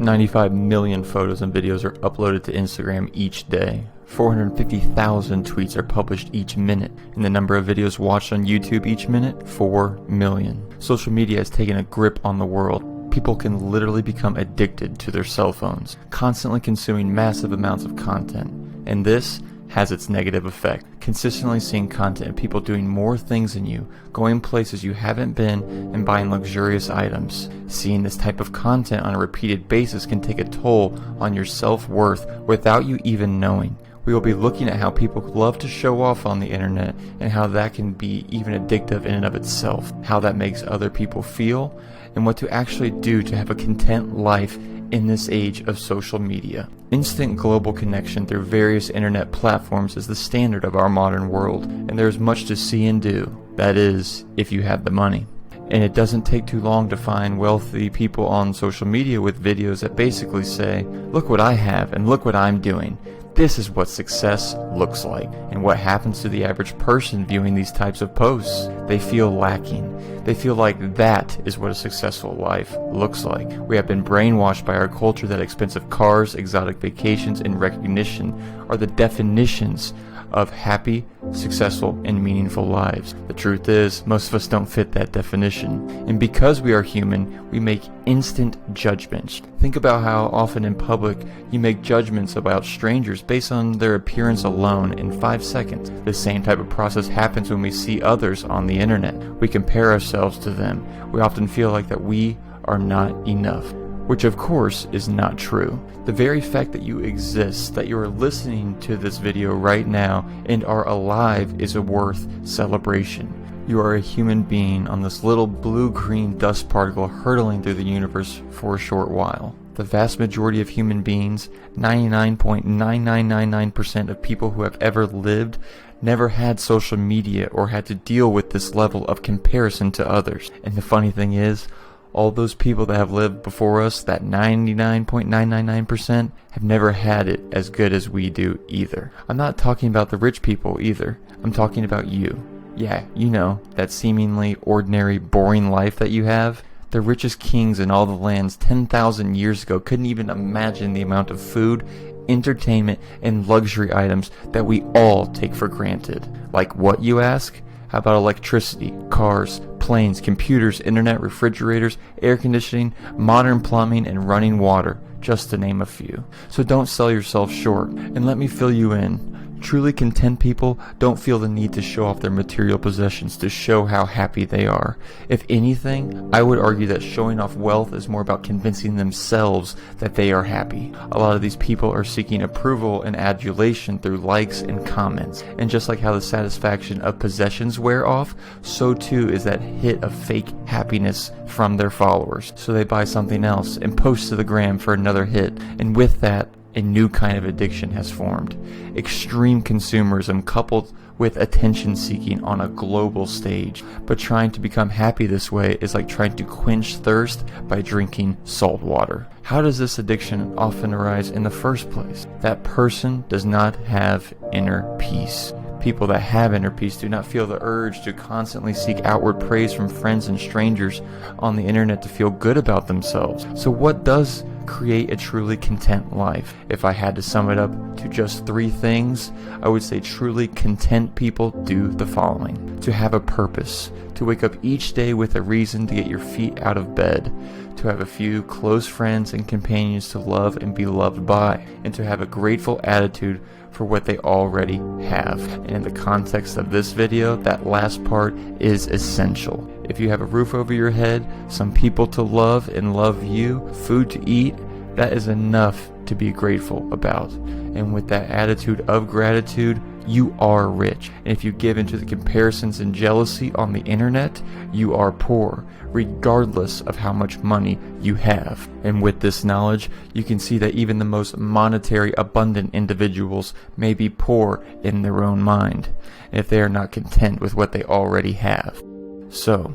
95 million photos and videos are uploaded to Instagram each day. 450,000 tweets are published each minute, and the number of videos watched on YouTube each minute, 4 million. Social media has taken a grip on the world. People can literally become addicted to their cell phones, constantly consuming massive amounts of content. And this has its negative effect. Consistently seeing content of people doing more things than you, going places you haven't been, and buying luxurious items. Seeing this type of content on a repeated basis can take a toll on your self-worth without you even knowing. We will be looking at how people love to show off on the internet and how that can be even addictive in and of itself, how that makes other people feel, and what to actually do to have a content life in this age of social media. Instant global connection through various internet platforms is the standard of our modern world, and there is much to see and do. That is, if you have the money. And it doesn't take too long to find wealthy people on social media with videos that basically say, look what I have and look what I'm doing. This is what success looks like. And what happens to the average person viewing these types of posts? They feel lacking. They feel like that is what a successful life looks like. We have been brainwashed by our culture that expensive cars, exotic vacations, and recognition are the definitions of happy, successful, and meaningful lives. The truth is, most of us don't fit that definition. And because we are human, we make instant judgments. Think about how often in public you make judgments about strangers based on their appearance alone in 5 seconds. The same type of process happens when we see others on the internet. We compare ourselves to them. We often feel like that we are not enough, which of course is not true. The very fact that you exist, that you are listening to this video right now and are alive is a worth celebration. You are a human being on this little blue-green dust particle hurtling through the universe for a short while. The vast majority of human beings, 99.9999% of people who have ever lived, never had social media or had to deal with this level of comparison to others. And the funny thing is, all those people that have lived before us, that 99.999%, have never had it as good as we do either. I'm not talking about the rich people either. I'm talking about you. Yeah, you know, that seemingly ordinary, boring life that you have. The richest kings in all the lands 10,000 years ago couldn't even imagine the amount of food, entertainment, and luxury items that we all take for granted. Like what, you ask? How about electricity, cars, planes, computers, internet, refrigerators, air conditioning, modern plumbing, and running water, just to name a few. So don't sell yourself short, and let me fill you in. Truly content people don't feel the need to show off their material possessions to show how happy they are. If anything, I would argue that showing off wealth is more about convincing themselves that they are happy. A lot of these people are seeking approval and adulation through likes and comments. And just like how the satisfaction of possessions wear off, so too is that hit of fake happiness from their followers. So they buy something else and post to the gram for another hit. And with that, a new kind of addiction has formed. Extreme consumerism coupled with attention seeking on a global stage. But trying to become happy this way is like trying to quench thirst by drinking salt water. How does this addiction often arise in the first place? That person does not have inner peace. People that have inner peace do not feel the urge to constantly seek outward praise from friends and strangers on the internet to feel good about themselves. So what does create a truly content life? If I had to sum it up to just 3 things, I would say truly content people do the following. To have a purpose, to wake up each day with a reason to get your feet out of bed, to have a few close friends and companions to love and be loved by, and to have a grateful attitude for what they already have. And in the context of this video, that last part is essential. If you have a roof over your head, some people to love and love you, food to eat, that is enough to be grateful about. And with that attitude of gratitude, you are rich. And if you give into the comparisons and jealousy on the internet, you are poor, regardless of how much money you have. And with this knowledge, you can see that even the most monetary abundant individuals may be poor in their own mind, if they are not content with what they already have. So,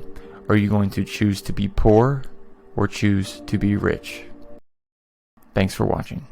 are you going to choose to be poor or choose to be rich? Thanks for watching.